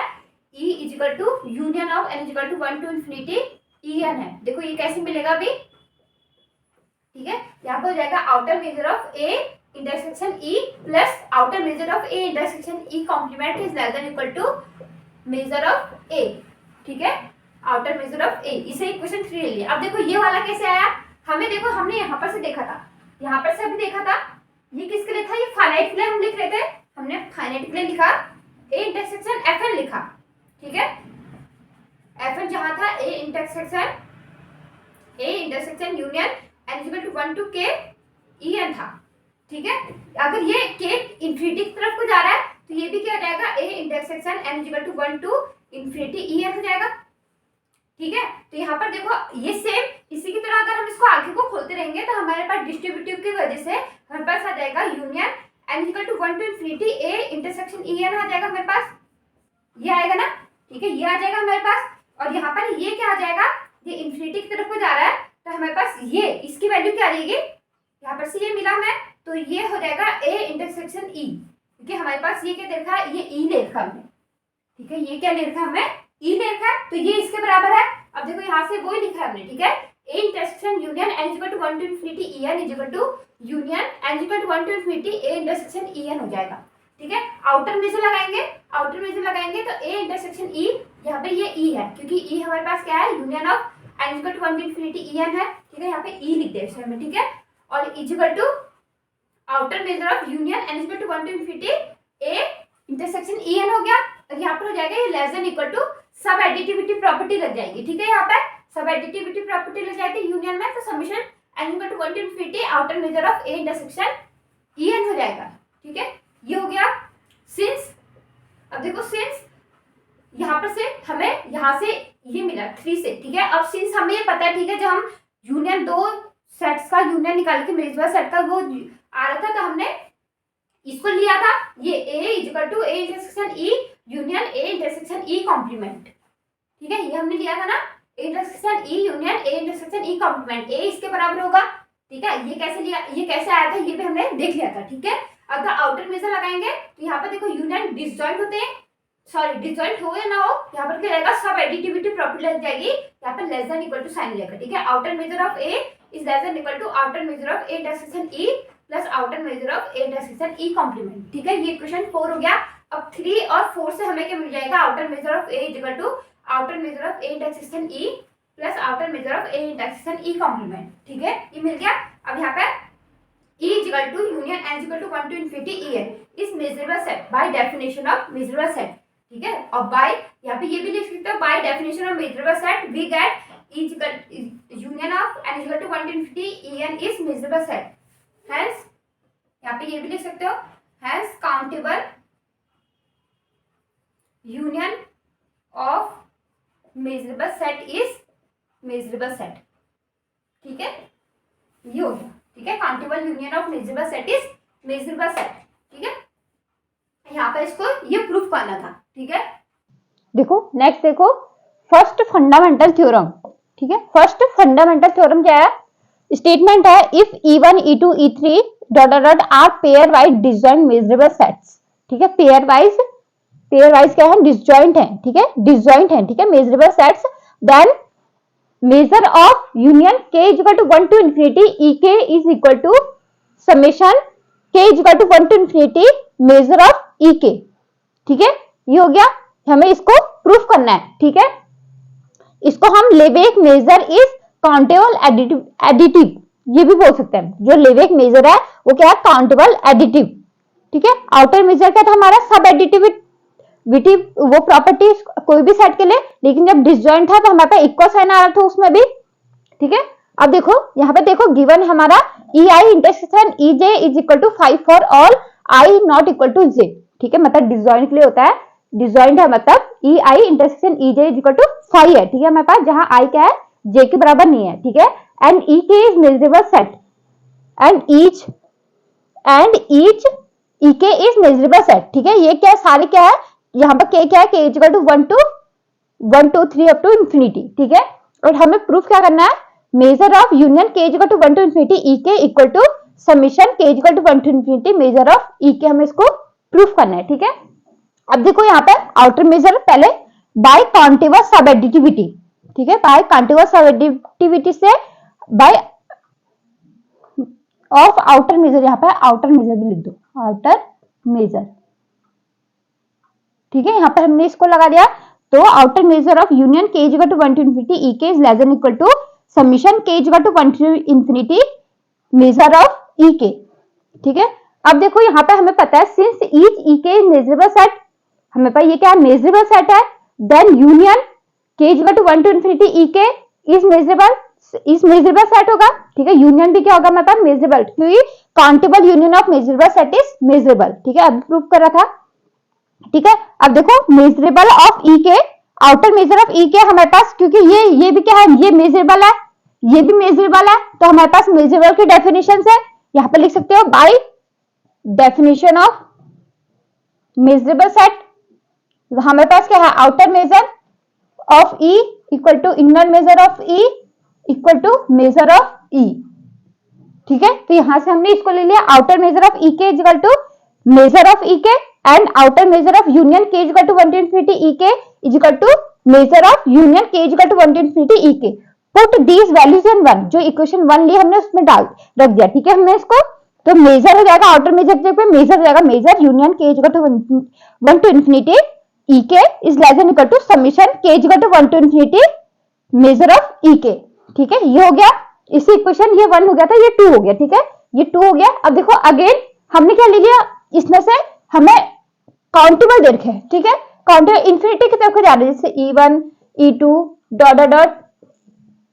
E is equal to union of n is equal to 1 to infinity En है, देखो ये कैसे मिलेगा अभी, ठीक है, यहाँ पर हो जाएगा outer measure of a intersection E plus outer measure of a intersection E complement is less than equal to measure of a, ठीक है, आउटर मेजर ऑफ a, इसे इक्वेशन 3 ले लिया। अब देखो ये वाला कैसे आया, हमें देखो हमने यहाँ पर से देखा था, यहाँ पर से अभी देखा था, ये किसके लिए था, ये फाइनाइट के लिए हम लिख रहे थे, हमने फाइनाइट के लिए लिखा a इंटरसेक्शन Fn लिखा, ठीक है, Fn जहां था a intersection union n equal to 1 to k En था, ठीक है। अगर ये k इन्फिनिटी की तरफ को जा रहा है तो ये भी क्या हो जाएगा, A intersection n is equal to 1 to infinity en हो जाएगा। ठीक है, तो यहाँ पर देखो ये सेम इसी की तरह अगर हम इसको आगे को खोलते रहेंगे तो हमारे पास डिस्ट्रीब्यूटिव की वजह से हमारे पास आ जाएगा union n equal to 1 to infinity A intersection en आ जाएगा हमारे पास, ये आएगा ना। ठीक है, ये आ जाएगा हमारे पास, और यहाँ पर ये क्या आ जाएगा, ये इन्फिनिटी की तरफ को जा रहा है तो हमारे पास ये इसकी वैल्यू क्या आ जाएगी, यहाँ पर से ये मिला हमें तो ये हो जाएगा ए इंटरसेक्शन ई, क्योंकि हमारे पास ये क्या दे रखा है, ये ई ले रखा हमने। ठीक है, ये क्या ले रखा है हमने, ई ले रखा है, तो ये इसके बराबर है। अब देखो यहाँ से वही लिखा है हमने। ठीक है, A intersection union N equal to 1 to infinity E N is equal to union N equal to 1 to infinity A intersection E N हो जाएगा। ठीक है, आउटर मेजर लगाएंगे तो ए इंटरसेक्शन ई, यहाँ पे ये ई है क्योंकि ई हमारे पास क्या है, union of N equal to 1 to infinity E N है। ठीक है, यहाँ पे ई लिख दे इसमें। ठीक है, और is equal to outer measure of union N equal to 1 to infinity A intersection E N हो गया, और यहाँ पर हो जाएगा ये less than equal to subadditivity property लग जाएगी। ठीक है, यहाँ पे सब एडिटिविटी प्रॉपर्टी लग जाएगी यूनियन में, तो summation N equal to 1 to infinity outer measure of A intersection E N हो जाएगा। ठीक है, ये हो गया सिंस। अब देखो सिंस यहाँ पर से हमें यहाँ से ये मिला 3 से। ठीक है, अब सिंस हमें ये पता है, ठीक है, जब हम यूनियन दो सेट्स का यूनियन निकाल के मेजर सेट का वो आ रहा था तो हमने इसको लिया था, ये A equal to A intersection E union A intersection E complement. ठीक है, ये हमने लिया था ना, A intersection E union A intersection E complement, A इसके बराबर होगा। ठीक है, ये कैसे लिया, ये कैसे आया था, ये भी हमने देख लिया था। ठीक है, अगर आउटर मेजर लगाएंगे तो यहाँ पर देखो यूनियन डिसजॉइंट होते हैं, सॉरी डिसजॉइंट हो या ना हो, यहाँ पर क्या रहेगा, सब एडिटिविटी प्रॉपर्टी लग जाएगी, यहाँ पर less than equal to sign रहेगा। ठीक है, outer measure of A is less than equal to outer measure of A intersection E plus outer measure of A intersection E complement. ठीक है, ये इक्वेशन 4 हो गया। अब 3 और 4 से हमें क्या मिल जाएगा, outer measure of A is equal to outer measure of A intersection E plus outer measure of A intersection E complement. ठीक है, ये मिल गया। अब यहाँ पे E is equal to union n is equal to 1 to infinity en is measurable set by definition of measurable set। ठीक है, और by यहाँ पे ये भी लिख सकते हो, by definition of measurable set we get E is equal union of n is equal to 1 to infinity en is measurable set। Hence यहाँ पे ये भी लिख सकते हो, hence countable union of measurable set is measurable set। ठीक है, ये हो गया। ठीक है, countable union of measurable set is measurable set. ठीक है, यहाँ पर इसको ये प्रूफ करना था। ठीक है, देखो नेक्स्ट देखो फर्स्ट फंडामेंटल थ्योरम। ठीक है, फर्स्ट फंडामेंटल थ्योरम क्या है, स्टेटमेंट है if E1 E2 E3 dot dot are pair wise disjoint measurable sets. ठीक है, पेयर वाइज क्या है, डिसजॉइंट है। ठीक है, डिसजॉइंट है। ठीक है, measurable sets, then measure of union k is equal to 1 to infinity ek is equal to summation k is equal to 1 to infinity measure of ek। ठीक है, ये हो गया, हमें इसको प्रूफ करना है। ठीक है, इसको हम Lebesgue measure is countable additive ये भी बोल सकते हैं। जो लेवेक मेजर है वो क्या है, काउंटेबल एडिटिव। ठीक है, आउटर मेजर क्या था हमारा, सब एडिटिविटी वो प्रॉपर्टी कोई भी सेट के लिए, लेकिन जब डिसजॉइंट था तो हमारे पास इक्वल साइन आ रहा था उसमें भी। ठीक है, अब देखो यहाँ पे देखो गिवन हमारा E I intersection E J is equal to 5 for all I not equal to J. ठीक है, मतलब डिसजॉइंट के लिए होता है, डिसजॉइंट है मतलब E I intersection E J is equal to 5 है। ठीक है, हमारे पास जहां आई क्या है, जे के बराबर नहीं है। ठीक है, एंड ई के is measurable set and each ई के इज मेजरेबल सेट। ठीक है, ये क्या है, सारे क्या है, यहाँ पर k क्या है, k is equal to 1 2 3 up to infinity. ठीक है, और हमें प्रूफ क्या करना है, measure of union k is equal to 1 to infinity E के equal to summation k is equal to 1 to infinity measure of E k, हमें इसको प्रूफ करना है। ठीक है, अब देखो यहाँ पे आउटर मेजर पहले बाय काउंटेबल सब एडिटिविटी। ठीक है, बाय काउंटेबल सब एडिटिविटी से बाय ऑफ आउटर मेजर, यहाँ पे आउटर मेजर भी लिख दो, आउटर मेजर। ठीक है, यहाँ पर हमने इसको लगा दिया, तो outer measure of union k is equal to 1 to infinity E के is less than equal to summation k is equal to 1 to infinity measure of E k. ठीक है, अब देखो यहाँ पे हमें पता है सिंस ईच ई के इज मेजरेबल सेट, हमें पास ये क्या है, मेजरेबल सेट है, then union k is equal to 1 to infinity E के इज मेजरेबल सेट होगा। ठीक है, यूनियन भी क्या होगा हमारे पास, मेजरेबल, क्योंकि countable union of measurable set is measurable. ठीक है, अभी प्रूफ कर रहा था। ठीक है। अब देखो मेजरेबल ऑफ ई के, आउटर मेजर ऑफ ई के हमारे पास, क्योंकि ये भी क्या है, ये मेजरेबल है, ये भी मेजरेबल है, तो हमारे पास मेजरेबल की डेफिनेशन है, यहां पर लिख सकते हो by definition of measurable set. हमारे पास क्या है, outer measure of E equal to inner measure of E equal to measure of E. ठीक है, तो यहां से हमने इसको ले लिया, आउटर मेजर ऑफ ई के equal to measure of E K and outer measure of union के equal to 1 to infinity E के equal to measure of union के equal to 1 to infinity E K. Put these values in one, जो इक्वेशन 1 ली हमने उसमें डाल रख दिया। ठीक है, हमने इसको, तो मेजर हो जाएगा आउटर मेजर जगह पे मेजर हो जाएगा मेजर यूनियन के equal to 1 to infinity E के is less than equal to summation के equal to 1 to infinity measure of E k. ठीक है, ये हो गया इसी इक्वेशन, ये 1 हो गया था, ये 2 हो गया। ठीक है, ये 2 हो गया। अब देखो अगेन हमने क्या ले लिया, इसमें से हमें काउंटेबल दे रखे हैं। ठीक है, काउंटेबल इंफिनिटी की तरफ जा रहे हैं, जैसे E1 E2 dot dot dot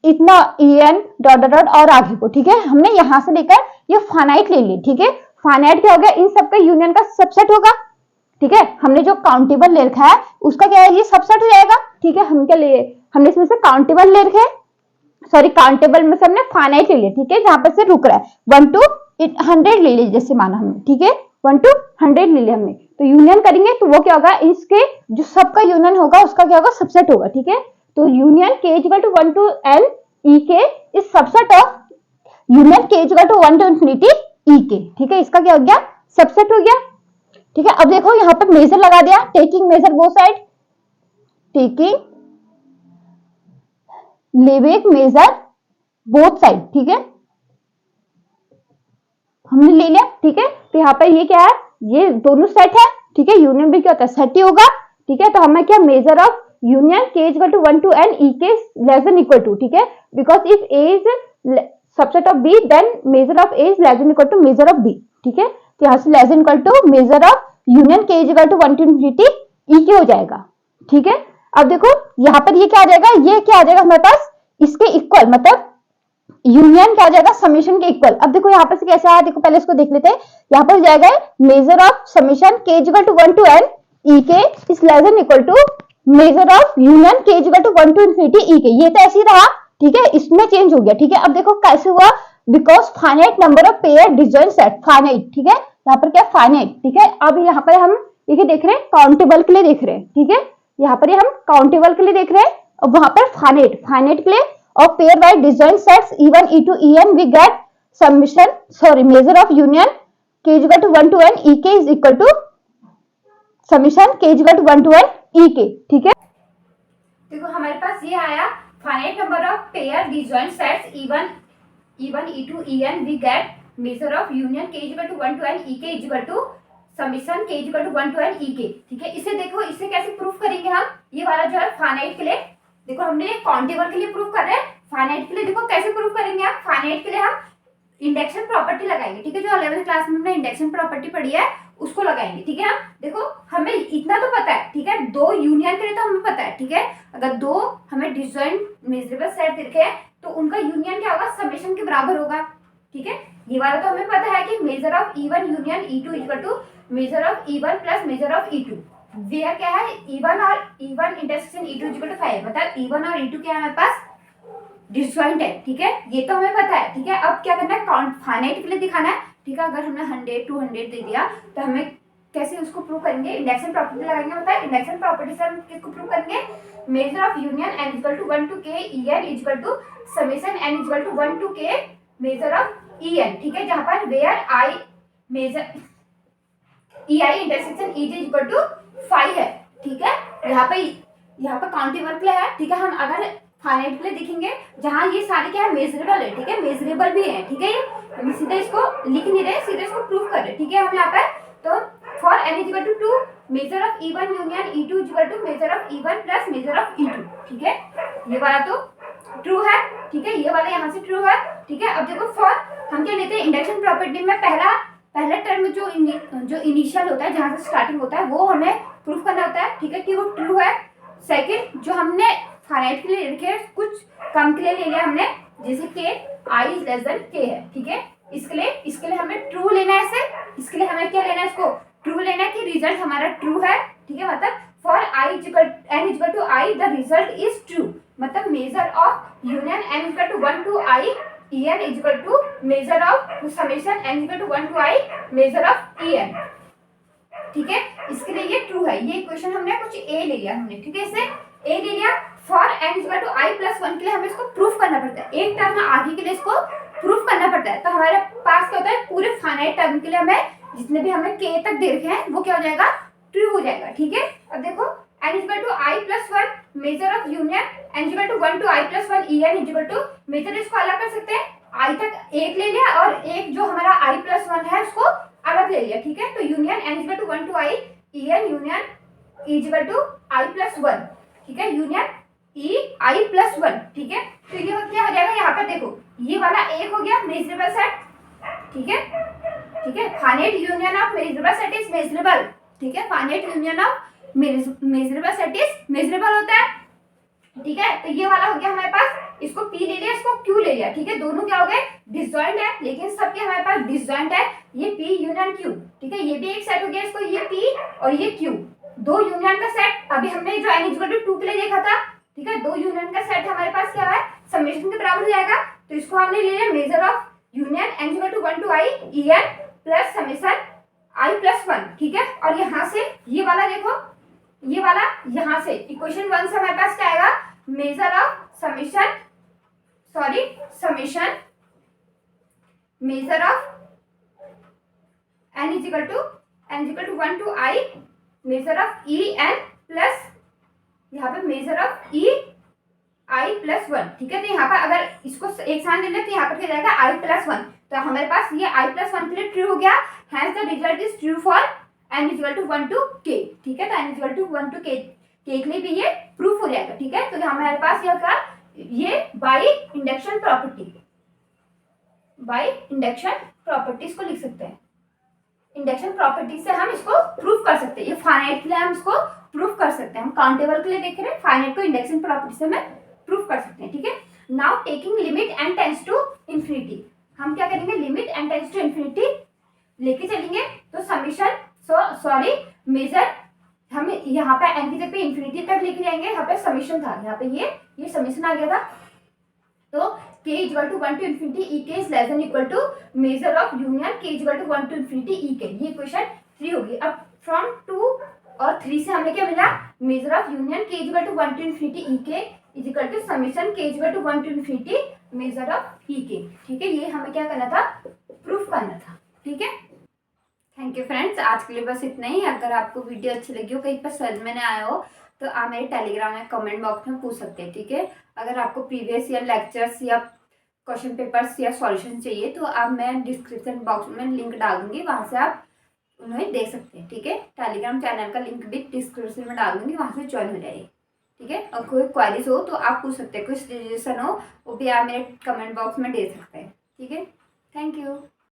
इतना En डॉट डॉट डॉट और आगे को। ठीक है, हमने यहां से लेकर ये फाइनाइट ले ली। ठीक है, फाइनाइट क्या हो गया, इन सबका यूनियन का सबसेट होगा। ठीक है, हमने जो काउंटेबल ले रखा है उसका क्या है, ये सबसेट हो जाएगा। ठीक है, हम क्या ले, हमने इसमें से काउंटेबल ले रखे, सॉरी काउंटेबल में से हमने फाइनाइट ले लिया। ठीक है, जहां पर से रुक रहा है 1 to 100 ले लिया, जैसे माना हमने। ठीक है, 1 to 100 ले लिया हमने, तो यूनियन करेंगे तो वो क्या होगा, इसके जो सबका यूनियन होगा उसका क्या होगा, सबसेट होगा। ठीक है, तो यूनियन के equal to 1 to n E के इज सबसेट ऑफ यूनियन के equal to 1 to infinity E k. ठीक है, इसका क्या हो गया, सबसेट हो गया। ठीक है, अब देखो यहां पर मेजर लगा दिया, taking measure both side, taking living measure both side. ठीक है, हमने ले लिया। ठीक है, तो यहाँ पर ये क्या है, ये दोनों सेट है। ठीक है, यूनियन भी क्या होता है, सेट ही होगा। ठीक है, तो हमें क्या, मेजर ऑफ यूनियन के equal to 1 to n E K less than equal to. ठीक है, because if A is subset of B then measure of A is less than equal to measure of B. ठीक है, तो यहाँ से less than equal to measure of union के equal to 1 to infinity E K हो जाएगा। ठीक है, अब देखो यहाँ पर ये क्या आ जाएगा, ये क्या आ जाएगा हमारे पास, इसके इक्वल, मतलब यूनियन क्या आ जाएगा, समेशन के इक्वल। अब देखो यहाँ पर से कैसे आया, देखो पहले इसको देख लेते हैं। यहाँ पर जाएगा मेजर ऑफ समेशन के equal to 1 to n E के is less than equal to measure of union के equal to 1 to infinity E के। ये तो ऐसे ही रहा। ठीक है, इसमें चेंज हो गया। ठीक है, अब देखो कैसे हुआ, because finite number of pair disjoint set, finite. ठीक है, यहाँ पर क्या फाइनाइट। ठीक है, अब यहाँ पर हम ये देख रहे हैं, काउंटेबल के लिए देख रहे हैं। ठीक है, यहाँ पर हम काउंटेबल के लिए देख रहे हैं, और वहां पर फाइनाइट, फाइनाइट के लिए of pair by disjoint sets E1 E2 En we get summation, sorry measure of union k is equal to 1 to n ek is equal to summation k is equal to 1 to n ek। ठीक है, देखो हमारे पास ये आया finite number of pair disjoint sets E1 E2 En we get measure of union k is equal to 1 to n ek is equal to summation k is equal to 1 to n ek। ठीक है, इसे देखो, इसे कैसे प्रूफ करेंगे हम, ये वाला जो है फाइनाइट के लिए, देखो हमने काउंटेबल के लिए प्रूफ कर रहे हैं, फाइनाइट के लिए देखो कैसे प्रूफ करेंगे हम। फाइनाइट के लिए हम इंडेक्शन प्रॉपर्टी लगाएंगे। ठीक है, जो 11th क्लास में हमने इंडेक्शन प्रॉपर्टी पढ़ी है उसको लगाएंगे। ठीक है, हम देखो हमें इतना तो पता है। ठीक है, दो यूनियन के लिए तो हमें पता है। ठीक है, अगर दो हमें डिसजॉइंट मेजरेबल सेट दिखे हैं तो उनका यूनियन क्या होगा, समेशन के बराबर होगा। ठीक है, ये वाला तो हमें पता है कि measure of E1 union E2 equal to measure of E1 plus measure of E2, where क्या है, E1 और E1 intersection E2 equal to 5, मतलब E1 और E2 क्या है हमारे पास, डिसजॉइंट है। ठीक है, ये तो हमें पता है। ठीक है, अब क्या करना है, काउंट फाइनाइट के लिए दिखाना है। ठीक है, अगर हमने 100 200 दे दिया तो हमें कैसे उसको प्रूव करेंगे, इंडेक्शन प्रॉपर्टी लगाएंगे। मतलब इंडेक्शन प्रॉपर्टी से हम किसको प्रूव करेंगे, measure of union n equal to 1 to k En equal to summation n equal to 1 to k measure of En। ठीक है, जहां पर where I measure ei intersection ej equal to 5 है। ठीक है, यहाँ पे काउंटेबल के लिए है। ठीक है, हम अगर फाइनाइट के लिए देखेंगे जहां ये सारे क्या है, मेजरेबल है। ठीक है, मेजरेबल भी है। ठीक है, हम सीधे इसको लिख नहीं रहे, सीधे इसको प्रूव कर रहे। ठीक है, हम यहाँ पर तो for n equal to 2 measure of E1 union E2 equal to measure of E1 plus measure of E2। ठीक है, ये वाला तो ट्रू है। ठीक है, ये वाला यहाँ से ट्रू है। ठीक है, अब देखो फॉर हम क्या लेते हैं, इंडक्शन प्रॉपर्टी में पहला टर्म जो इनिशियल होता है, जहां से स्टार्टिंग होता है, वो हमें प्रूफ करना होता है। ठीक है, कि वो ट्रू है। सेकंड, जो हमने फाइनाइट के लिए लिखे कुछ कम के लिए ले लिया हमने, जैसे के आई इज लेस देन के है। ठीक है, इसके लिए हमें ट्रू लेना है। इसके लिए हमें क्या लेना है, इसको ट्रू लेना है कि रिजल्ट हमारा ट्रू है। ठीक है, मतलब for I n equal to I the result is true, मतलब measure of union n equal to 1 to I en equal to measure of summation n equal to 1 to I major of en, ठीक है, इसके लिए ये ट्रू है। ये इक्वेशन हमने कुछ ए ले लिया हमने, ठीक है, इसे ए ले लिया। For n equal to I plus 1 के लिए हमें इसको प्रूफ करना पड़ता है, एक टर्म आगे के लिए इसको प्रूफ करना पड़ता है। तो हमारे पास क्या होता है, पूरे फाइनाइट टर्म के लिए हमें जितने भी हमें k तक दे रखे हैं वो क्या हो जाएगा, ट्रू हो जाएगा, ठीक है। अब देखो n equal to I plus 1 measure of union n equal to 1 to I plus 1 en equal to measure, इसको अलग कर सकते हैं, आई तक एक ले लिया और एक जो हमारा आई प्लस 1 है उसको अलग ले लिया, ठीक है। तो union n equal to 1 to I en union equal to I plus 1, ठीक है, यूनियन ई आई प्लस 1, ठीक है। तो ये क्या हो जाएगा, यहाँ पर देखो ये वाला एक हो गया मेजरेबल सेट, ठीक है, ठीक है, finite union of measurable set is measurable, ठीक है, finite union of measurable set is measurable होता है, ठीक है। तो ये वाला हो गया हमारे पास, इसको p ले लिया, इसको q ले लिया, ठीक है, दोनों क्या हो गए, डिसजॉइंट है, लेकिन सबके हमारे पास डिसजॉइंट है, ये p यूनियन q, ठीक है, ये भी एक सेट हो गया, इसको ये p और ये q, दो यूनियन का सेट। अभी हमने जो n इक्वल टू 2 के लिए देखा था, ठीक है, दो यूनियन का सेट हमारे पास क्या है, समेशन के बराबर हो जाएगा। तो इसको हमने ले लिया measure of union n equal to 1 to I en plus summation i plus 1, ठीक है। और यहाँ से ये वाला देखो, ये वाला यहाँ से इक्वेशन 1 से हमारे पास क्या आएगा, major of summation, sorry summation major of n equal to 1 to I major of en plus यहाँ पे major of E I plus 1, ठीक है। तो यहाँ पर अगर इसको एक साथ ले लें तो यहाँ पर क्या जाएगा आई प्लस 1, तो हमारे पास ये आई प्लस 1 के लिए ट्रू हो गया, hence the result is true for n equal to 1 to k, ठीक है। तो n equal to 1 to k के लिए भी ये प्रूफ हो जाएगा, ठीक है। तो हमारे पास ये क्या, ये by induction property, by induction properties को लिख सकते हैं, इंडक्शन प्रॉपर्टी से हम इसको प्रूफ कर सकते हैं। ये फाइनाइट के लिए हम इसको प्रूफ कर सकते हैं, हम काउंटेबल के लिए देख रहे हैं, फाइनाइट को इंडक्शन प्रॉपर्टी से हमें प्रूफ कर सकते हैं, ठीक है। Now taking limit n tends to infinity, हम क्या करेंगे, limit n tends to infinity लेके चलेंगे, तो समेशन सॉरी मेजर हम यहाँ पे n की जगह पे इंफिनिटी तक लेके जाएंगे, यहाँ पे समेशन था, यहाँ पे ये समेशन आ गया था। तो k equal to 1 to infinity E के is less than equal to measure of union k equal to 1 to infinity E के, ये इक्वेशन 3 होगी। अब फ्रॉम 2 और 3 से हमें क्या मिला, measure of union k equal to 1 to infinity E के is equal to summation k equal to 1 to infinity measure of E k, ठीक है। ये हमें क्या करना था, प्रूफ करना था, ठीक है। थैंक यू फ्रेंड्स, आज के लिए बस इतना ही। अगर आपको वीडियो अच्छी लगी हो, कहीं पर समझ में ना आया हो, तो आप मेरे टेलीग्राम में कमेंट बॉक्स में पूछ सकते हैं, ठीक है। अगर आपको प्रीवियस ईयर लेक्चर्स या क्वेश्चन पेपर्स या सॉल्यूशन चाहिए तो आप मैं डिस्क्रिप्शन बॉक्स में लिंक डाल दूंगी, वहाँ से आप उन्हें देख सकते हैं, ठीक है। टेलीग्राम चैनल का लिंक भी डिस्क्रिप्शन में डाल दूंगी, वहाँ से ज्वाइन हो जाइए, ठीक है। और कोई क्वेरीज हो तो आप पूछ सकते हैं, कोई सजेशन हो वो भी आप मेरे कमेंट बॉक्स में दे सकते हैं, ठीक है। Thank you.